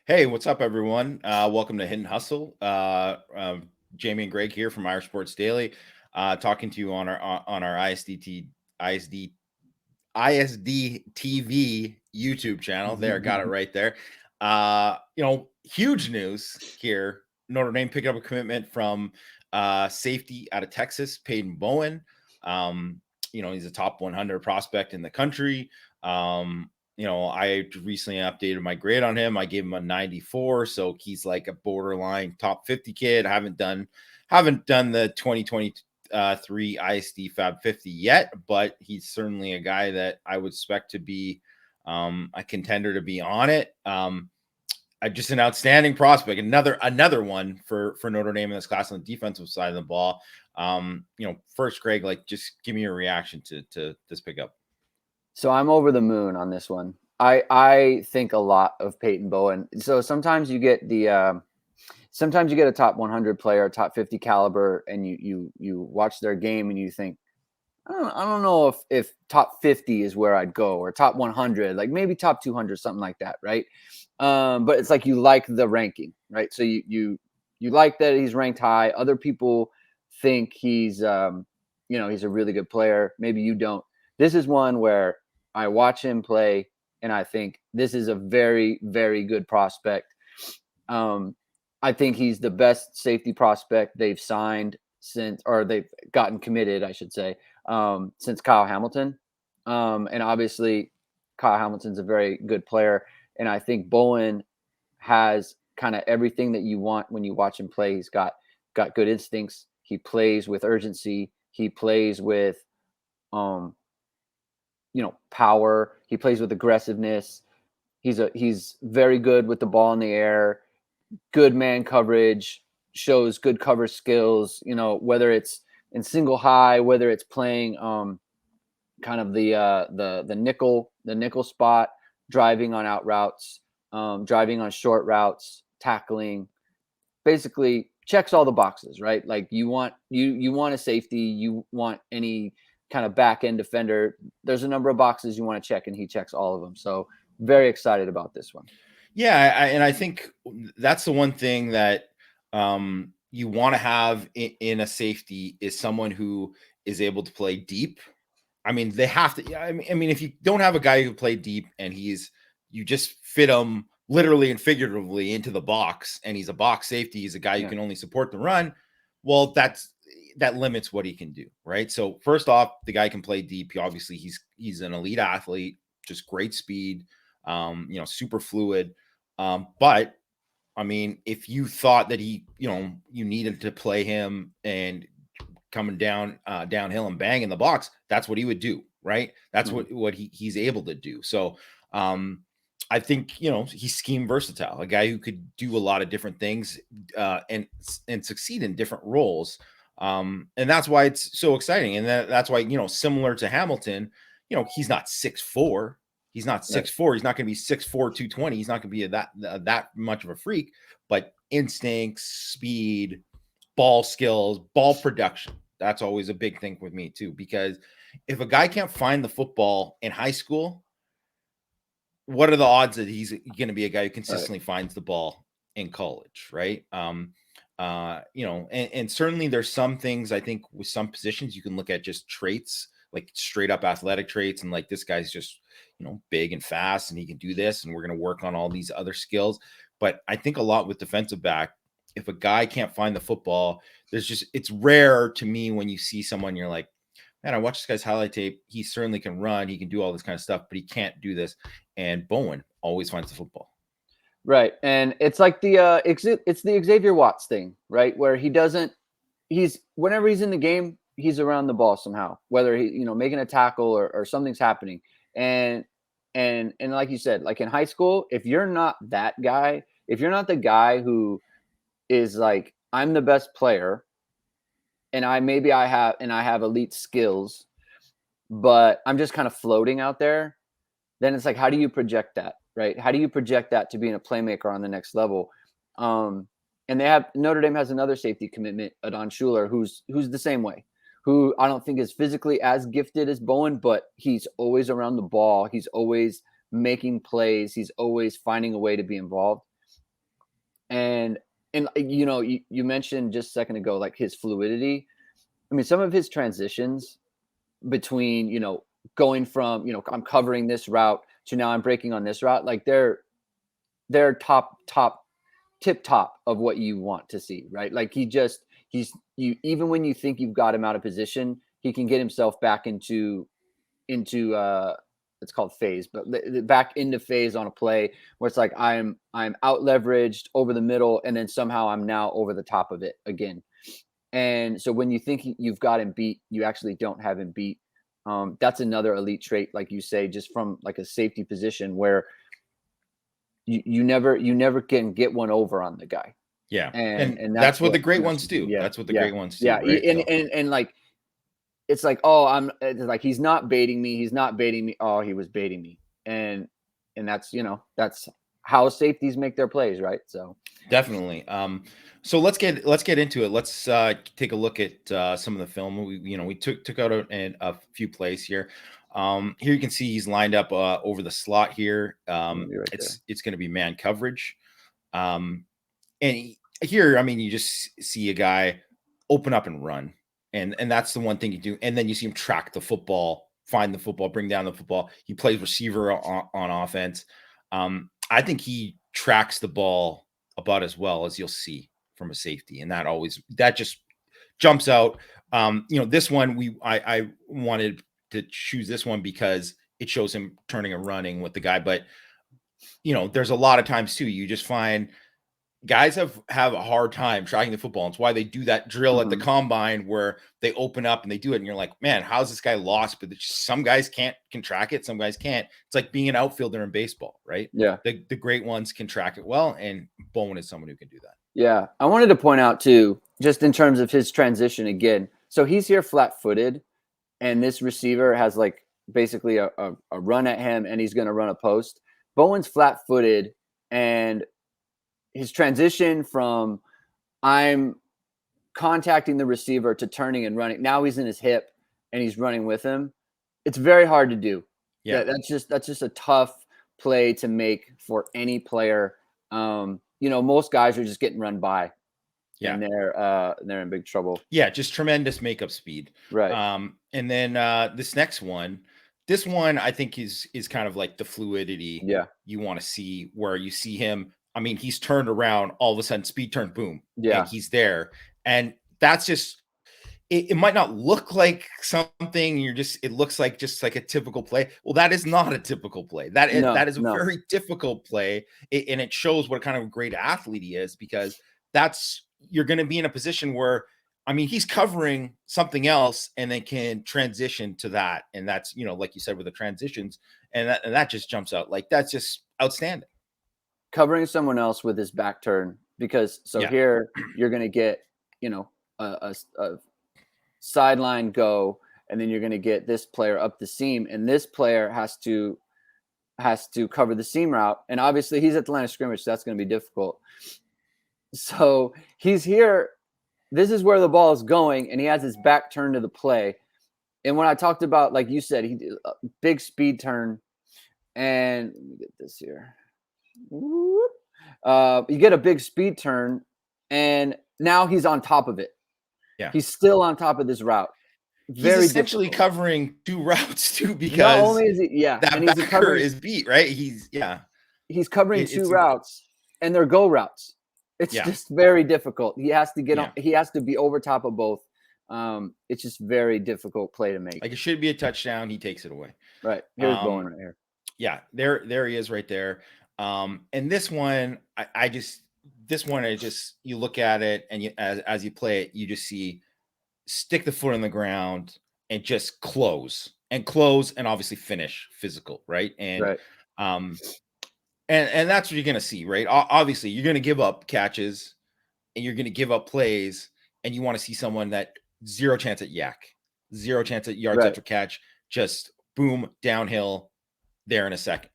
Hey, what's up, everyone? Welcome to Hit and Hustle. Jamie and Greg here from Irish Sports Daily, talking to you on our ISD TV YouTube channel. There, got it right there. Huge news here. Notre Dame picking up a commitment from safety out of Texas, Peyton Bowen. He's a top 100 prospect in the country. I recently updated my grade on him. I gave him a 94, so he's like a borderline top 50 kid. I haven't done the 2023 ISD Fab 50 yet, but he's certainly a guy that I would expect to be a contender to be on it. Just an outstanding prospect. Another one for Notre Dame in this class on the defensive side of the ball. First, Greg, just give me your reaction to this pickup. So I'm over the moon on this one. I think a lot of Peyton Bowen. So sometimes you get a top 100 player, top 50 caliber, and you watch their game and you think, I don't know if top 50 is where I'd go, or top 100, like maybe top 200, something like that, right? But it's like you like the ranking, right? So you like that he's ranked high. Other people think he's he's a really good player. Maybe you don't. This is one where I watch him play and I think this is a very, very good prospect. I think he's the best safety prospect they've signed or they've gotten committed, I should say, since Kyle Hamilton. And obviously, Kyle Hamilton's a very good player. And I think Bowen has kind of everything that you want when you watch him play. He's got good instincts. He plays with urgency. He plays with power. He plays with aggressiveness. He's very good with the ball in the air, good man coverage, shows good cover skills, whether it's in single high, whether it's playing kind of the nickel spot, driving on out routes, driving on short routes, tackling, basically checks all the boxes, right? Like you want a safety, you want any kind of back end defender. There's a number of boxes you want to check, and he checks all of them. So very excited about this one. Yeah, and I think that's the one thing that you want to have in a safety is someone who is able to play deep. I mean, they have to. I mean, if you don't have a guy who can play deep and you just fit him literally and figuratively into the box, and he's a box safety, he's a guy who can only support the run. Well, that limits what he can do, right? So first off, the guy can play deep. Obviously, he's an elite athlete, just great speed, super fluid. But I mean, if you thought that you needed to play him and coming downhill and bang in the box, that's what he would do, right? That's what he's able to do. So I think he's scheme versatile, a guy who could do a lot of different things and succeed in different roles. And that's why it's so exciting. And that's why, similar to Hamilton, he's not 6'4". He's not 6'4". He's not going to be 6'4", 220. He's not going to be that much of a freak, but instincts, speed, ball skills, ball production. That's always a big thing with me too, because if a guy can't find the football in high school, what are the odds that he's going to be a guy who consistently finds the ball in college, right? And certainly there's some things I think with some positions you can look at just traits, like straight up athletic traits, and like this guy's just big and fast and he can do this, and we're going to work on all these other skills. But I think a lot with defensive back, if a guy can't find the football, it's rare to me when you see someone you're like, man, I watched this guy's highlight tape. He certainly can run, he can do all this kind of stuff, but he can't do this. And Bowen always finds the football. Right. And it's like it's the Xavier Watts thing, right? Where whenever he's in the game, he's around the ball somehow, whether he, making a tackle or something's happening. And like you said, like in high school, if you're not that guy, if you're not the guy who is like, I'm the best player and I have elite skills, but I'm just kind of floating out there, then it's like, how do you project that? Right? How do you project that to being a playmaker on the next level? And Notre Dame has another safety commitment, Adon Schuler, who's the same way, who I don't think is physically as gifted as Bowen, but he's always around the ball. He's always making plays. He's always finding a way to be involved. And you mentioned just a second ago, like his fluidity. I mean, some of his transitions between, going from, I'm covering this route to now I'm breaking on this route, like they're tip top of what you want to see, right? Like even when you think you've got him out of position, he can get himself back into it's called phase, but back into phase on a play where it's like I'm out leveraged over the middle, and then somehow I'm now over the top of it again. And so when you think you've got him beat, you actually don't have him beat. That's another elite trait, like you say, just from like a safety position where you never can get one over on the guy. Yeah, And that's what the great ones do. Yeah, That's what the yeah, great ones do. yeah. Right? And like, it's like, it's like, he's not baiting me. He's not baiting me. Oh, he was baiting me. And that's, that's how safeties make their plays. Right. So definitely. So let's get into it. Let's take a look at some of the film. We took out a few plays here. Here you can see he's lined up over the slot here. It's going to be man coverage. And here, I mean, you just see a guy open up and run. And that's the one thing you do. And then you see him track the football, find the football, bring down the football. He plays receiver on offense. I think he tracks the ball about as well as you'll see from a safety. And that just jumps out. This one, I wanted to choose this one because it shows him turning and running with the guy. But, there's a lot of times too, you just find guys have a hard time tracking the football. It's why they do that drill at the combine where they open up and they do it. And you're like, man, how's this guy lost? But some guys can track it. Some guys can't. It's like being an outfielder in baseball, right? Yeah. The great ones can track it well. And Bowen is someone who can do that. Yeah. I wanted to point out too, just in terms of his transition again. So he's here flat footed, and this receiver has like basically a run at him, and he's going to run a post. Bowen's flat footed, and his transition from I'm contacting the receiver to turning and running. Now he's in his hip and he's running with him. It's very hard to do. Yeah. That's just a tough play to make for any player. Most guys are just getting run by. Yeah. And they're in big trouble. Yeah. Just tremendous makeup speed. Right. And then this next one, I think is kind of like the fluidity you want to see, where you see him. I mean, he's turned around, all of a sudden, speed turn, boom. Yeah. And he's there. And that's just, it might not look like something, it looks like just like a typical play. Well, that is not a typical play. That is a very difficult play. And it shows what kind of a great athlete he is, because you're going to be in a position where, I mean, he's covering something else and then can transition to that. And that's, like you said, with the transitions, and that just jumps out. Like, that's just outstanding. Covering someone else with his back turn, because here you're going to get, a sideline go, and then you're going to get this player up the seam, and this player has to cover the seam route. And obviously he's at the line of scrimmage, so that's going to be difficult. So he's here. This is where the ball is going, and he has his back turned to the play. And when I talked about, like you said, he did a big speed turn, and let me get this here. You get a big speed turn, and now he's on top of it. Yeah, he's still on top of this route. He's essentially covering two routes too, because not only is he, that and backer is beat, right? He's covering two routes, and they're go routes. It's just very difficult. He has to get on. He has to be over top of both. It's just very difficult play to make. Like, it should be a touchdown. He takes it away. Right. Here's Bowen right here. Yeah, there he is right there. And this one, you look at it, and as you play it, you just see stick the foot on the ground and just close and obviously finish physical, right? And and that's what you're gonna see, right? Obviously, you're gonna give up catches and you're gonna give up plays, and you want to see someone that zero chance at yards after catch, just boom downhill. There in a second,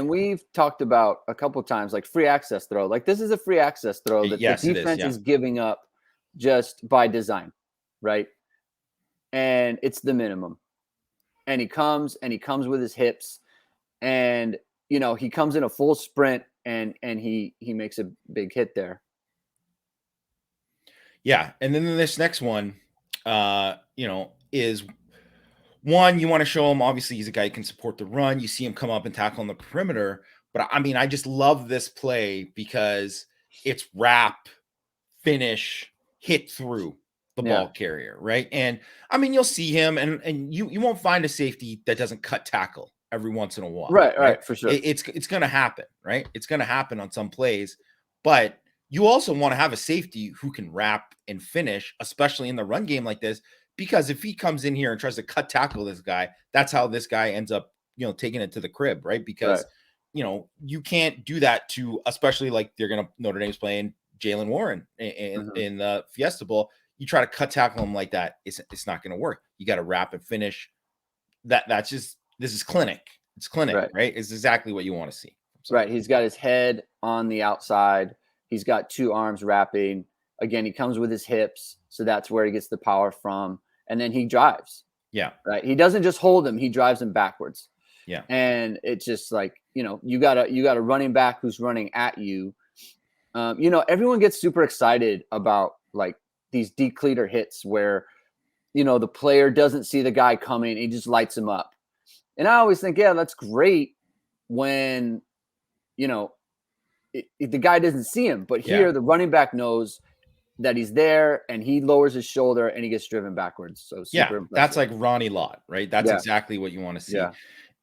we've talked about a couple of times, like free access throw. Like, this is a free access throw that the defense is giving up just by design, right? And it's the minimum. And he comes with his hips, and he comes in a full sprint, and he makes a big hit there. Yeah, and then this next one, is one, you want to show him, obviously, he's a guy who can support the run. You see him come up and tackle on the perimeter. But I mean, I just love this play because it's wrap, finish, hit through the ball carrier, right? And I mean, you'll see him, and you won't find a safety that doesn't cut tackle every once in a while. Right, for sure. It's going to happen, right? It's going to happen on some plays. But you also want to have a safety who can wrap and finish, especially in the run game like this. Because if he comes in here and tries to cut tackle this guy, that's how this guy ends up, taking it to the crib, right? Because, you can't do that to, especially like Notre Dame's playing Jalen Warren in the Fiesta Bowl. You try to cut tackle him like that, it's not going to work. You got to wrap and finish. This is clinic. It's clinic, right? It's exactly what you want to see. Right. He's got his head on the outside. He's got two arms wrapping. Again, he comes with his hips, so that's where he gets the power from. And then he drives. Yeah. Right. He doesn't just hold him; he drives him backwards. Yeah. And it's just like, you got a running back who's running at you. Everyone gets super excited about like these decleater hits where, the player doesn't see the guy coming, he just lights him up. And I always think, yeah, that's great when, the guy doesn't see him. But here, the running back knows that he's there, and he lowers his shoulder and he gets driven backwards. So super impressive. That's like Ronnie Lott, right? That's exactly what you want to see. Yeah.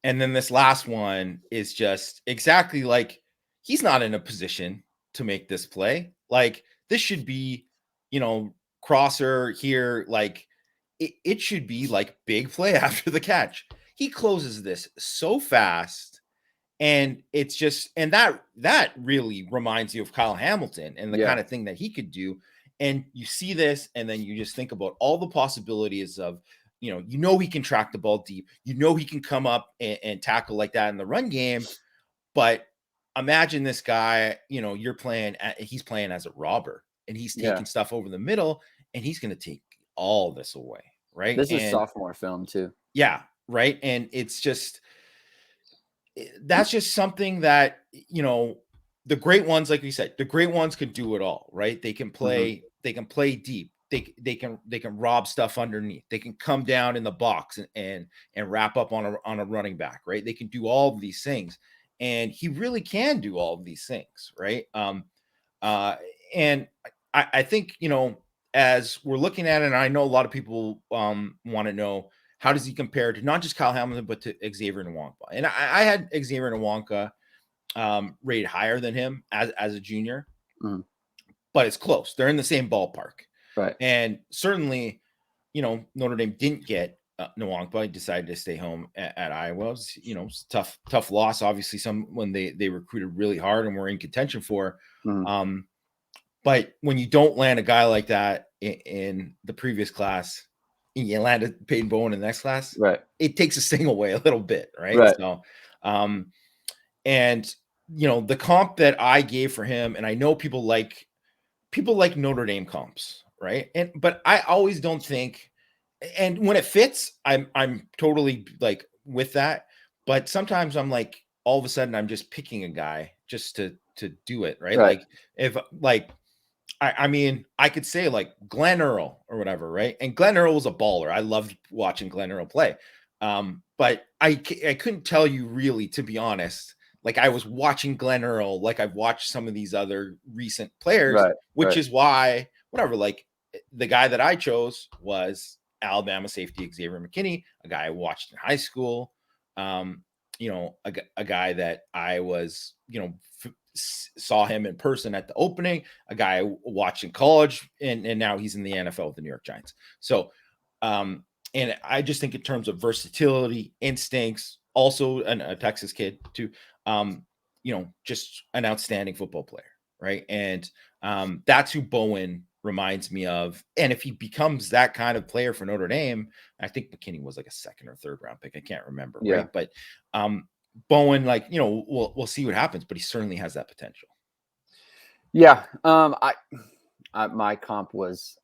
And then this last one is just exactly like he's not in a position to make this play. Like this should be, crosser here. Like it should be like big play after the catch. He closes this so fast. And it's just, and that really reminds you of Kyle Hamilton and the kind of thing that he could do. And you see this, and then you just think about all the possibilities of, he can track the ball deep. He can come up and tackle like that in the run game. But imagine this guy, he's playing as a robber, and he's taking stuff over the middle, and he's going to take all this away, right? This is sophomore film too. Yeah, right. And it's just, that's just something that, the great ones, like we said, the great ones can do it all, right? They can play, they can play deep. They can rob stuff underneath. They can come down in the box and wrap up on a running back, right? They can do all of these things. And he really can do all of these things, right? And I think, as we're looking at it, and I know a lot of people want to know, how does he compare to not just Kyle Hamilton, but to Xavier Nwankpa? And I had Xavier Nwankpa rated higher than him as a junior, but it's close. They're in the same ballpark. Right. And certainly, Notre Dame didn't get Nwankpa. He decided to stay home at Iowa. It was, tough loss. Obviously, when they recruited really hard and were in contention for. But when you don't land a guy like that in the previous class, you landed Peyton Bowen in the next class, right? It takes a sting away a little bit, right? So, and the comp that I gave for him, and I know people like Notre Dame comps, right? But I always don't think, and when it fits, I'm totally like with that. But sometimes I'm like, all of a sudden, I'm just picking a guy just to do it, right? Like if I mean, I could say like Glenn Earl or whatever, right? And Glenn Earl was a baller. I loved watching Glenn Earl play. But I couldn't tell you really, to be honest. Like I was watching Glenn Earl, like I've watched some of these other recent players, which is why, whatever, like the guy that I chose was Alabama safety Xavier McKinney, a guy I watched in high school, a guy that I was, saw him in person at the opening, a guy I watched in college, and now he's in the NFL with the New York Giants. So, and I just think in terms of versatility, instincts, also a Texas kid too, just an outstanding football player, right? And that's who Bowen reminds me of. And if he becomes that kind of player for Notre Dame, I think McKinney was like a second or third round pick. I can't remember, right? But Bowen, like, we'll see what happens, but he certainly has that potential. Yeah. My comp was,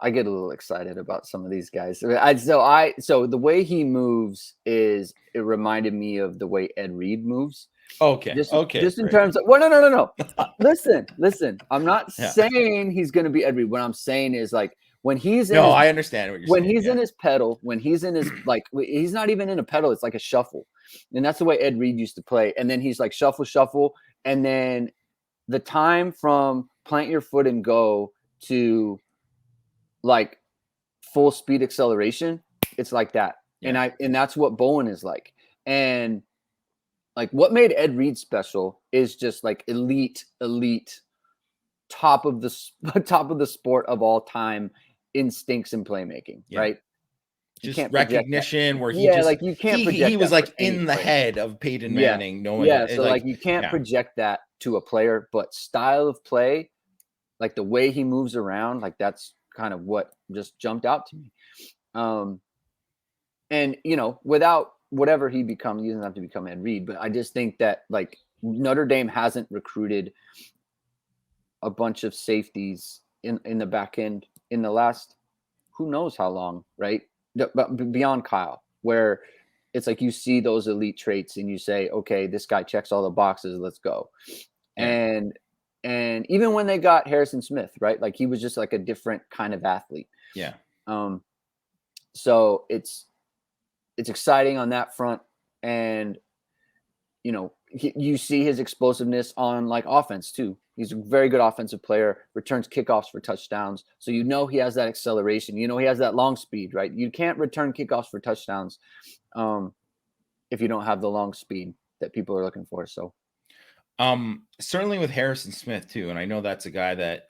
I get a little excited about some of these guys. So the way he moves it reminded me of the way Ed Reed moves. Okay. Just in Great. terms of, well, no. Listen. I'm not Yeah. saying he's going to be Ed Reed. What I'm saying is like when he's in I understand what you're saying. when he's in his pedal, when he's in his like he's not even in a pedal. It's like a shuffle, and that's the way Ed Reed used to play. And then he's like shuffle, and then the time from plant your foot and go to like full speed acceleration, it's like that. Yeah. And that's what Bowen is like. And like what made Ed Reed special is just like elite top of the sport of all time instincts in playmaking, right? You Just can't project recognition that. where he just like you can't project he was that for like any in the player. head of Peyton Manning, knowing So like you can't project that to a player, but style of play, like the way he moves around, like that's kind of what just jumped out to me. And without whatever he becomes, he doesn't have to become Ed Reed, but I just think that like Notre Dame hasn't recruited a bunch of safeties in the back end in the last who knows how long, right? But beyond Kyle, where it's like you see those elite traits and you say, okay, this guy checks all the boxes, let's go. Yeah. And even when they got Harrison Smith, right? Like he was just like a different kind of athlete. Yeah. So it's exciting on that front. And, you see his explosiveness on like offense too. He's a very good offensive player, returns kickoffs for touchdowns. So, he has that acceleration, he has that long speed, right? You can't return kickoffs for touchdowns if you don't have the long speed that people are looking for. So, certainly with Harrison Smith too. And I know that's a guy that,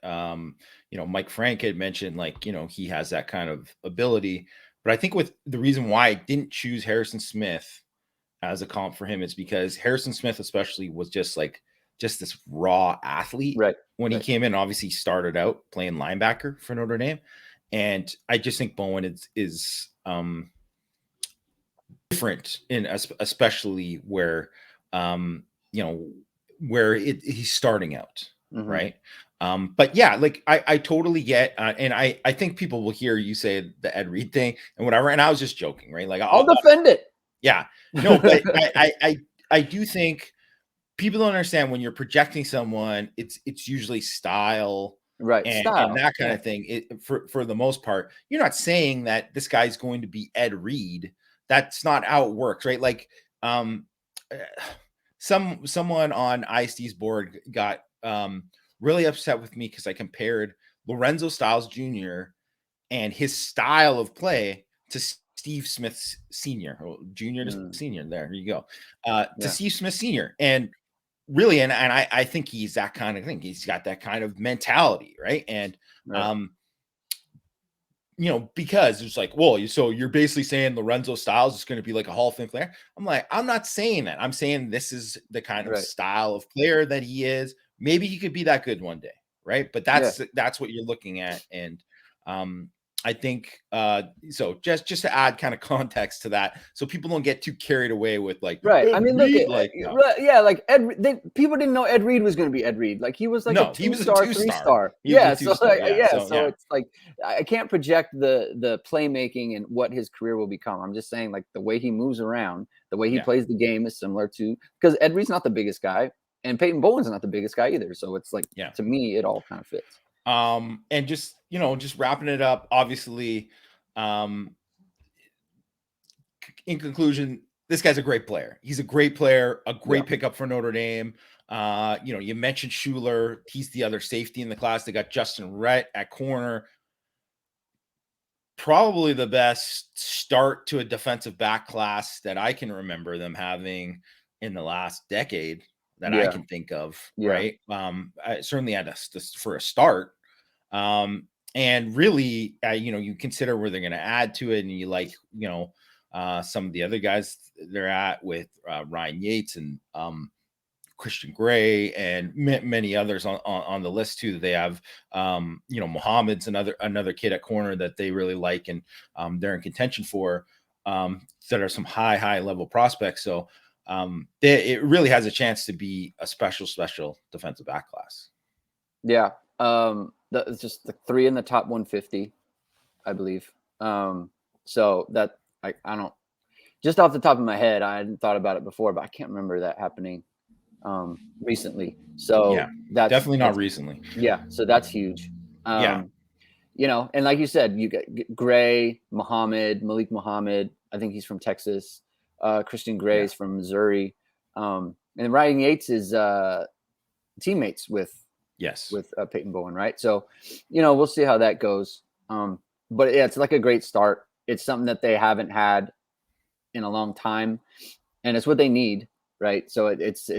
Mike Frank had mentioned, like, he has that kind of ability, but I think with the reason why I didn't choose Harrison Smith as a comp for him is because Harrison Smith especially was just this raw athlete. Right. When he came in, obviously started out playing linebacker for Notre Dame. And I just think Bowen is different especially where, where he's starting out. Mm-hmm. Right. But yeah, like I totally get, and I think people will hear you say the Ed Reed thing and whatever. And I was just joking, right? Like I'll defend it. Yeah, no, but I do think people don't understand when you're projecting someone, it's usually style, right? And that kind of thing. For the most part, you're not saying that this guy's going to be Ed Reed. That's not how it works, right? Like, someone on ISD's board got really upset with me because I compared Lorenzo Styles Jr. and his style of play to Steve Smith Sr., junior to senior. There you go. To Steve Smith Sr. And really, and I think he's that kind of thing. He's got that kind of mentality, right? And because it's like, well, so you're basically saying Lorenzo Styles is going to be like a Hall of Fame player. I'm like, I'm not saying that. I'm saying this is the kind of style of player that he is. Maybe he could be that good one day, right? But that's what you're looking at, and I think so just to add kind of context to that, so people don't get too carried away with like Ed I mean, Reed, look at like Ed. People didn't know Ed Reed was going to be Ed Reed. Like he was like a 2-star, 3-star. So it's like I can't project the playmaking and what his career will become. I'm just saying like the way he moves around, the way he plays the game is similar to, because Ed Reed's not the biggest guy and Peyton Bowen's not the biggest guy either. So it's like to me it all kind of fits. And just wrapping it up, obviously, in conclusion, this guy's a great player. He's a great player, a great pickup for Notre Dame. You mentioned Schuler. He's the other safety in the class. They got Justin Rhett at corner. Probably the best start to a defensive back class that I can remember them having in the last decade that I can think of. Right. Certainly for a start. And really, you consider where they're going to add to it, and you like, some of the other guys they're at with Ryan Yates and Christian Gray and many others on the list too. That they have, Muhammad's another kid at corner that they really like, and they're in contention for, that are some high level prospects. So it really has a chance to be a special defensive back class. Yeah. It's just the 3 in the top 150, I believe. So that I don't, just off the top of my head, I hadn't thought about it before, but I can't remember that happening recently. So Yeah, that's definitely not recently. Yeah, so that's huge. Yeah. You know, and like you said, you got Gray, Malik Muhammad. I think he's from Texas. Christian Gray's from Missouri. And Ryan Yates is teammates with Peyton Bowen, right? So, you know, we'll see how that goes. But yeah, it's like a great start. It's something that they haven't had in a long time, and it's what they need, right? So it's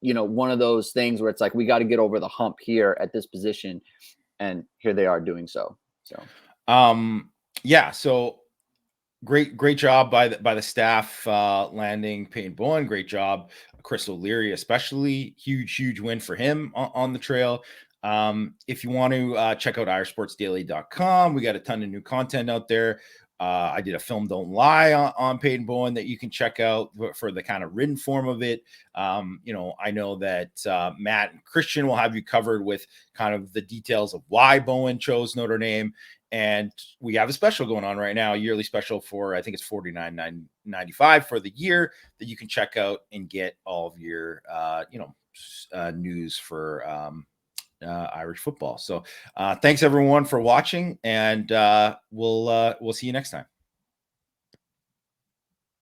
you know, one of those things where it's like we got to get over the hump here at this position, and here they are doing so. So, yeah. So great job by the staff landing Peyton Bowen. Great job, Chris O'Leary, especially huge win for him on the trail. If you want to check out irishsportsdaily.com, we got a ton of new content out there. I did a film Don't Lie on Peyton Bowen that you can check out for the kind of written form of it. You know, I know that Matt and Christian will have you covered with kind of the details of why Bowen chose Notre Dame. And we have a special going on right now, a yearly special for, I think it's $49.95 for the year, that you can check out and get all of your, news for Irish football. So thanks everyone for watching, and we'll see you next time.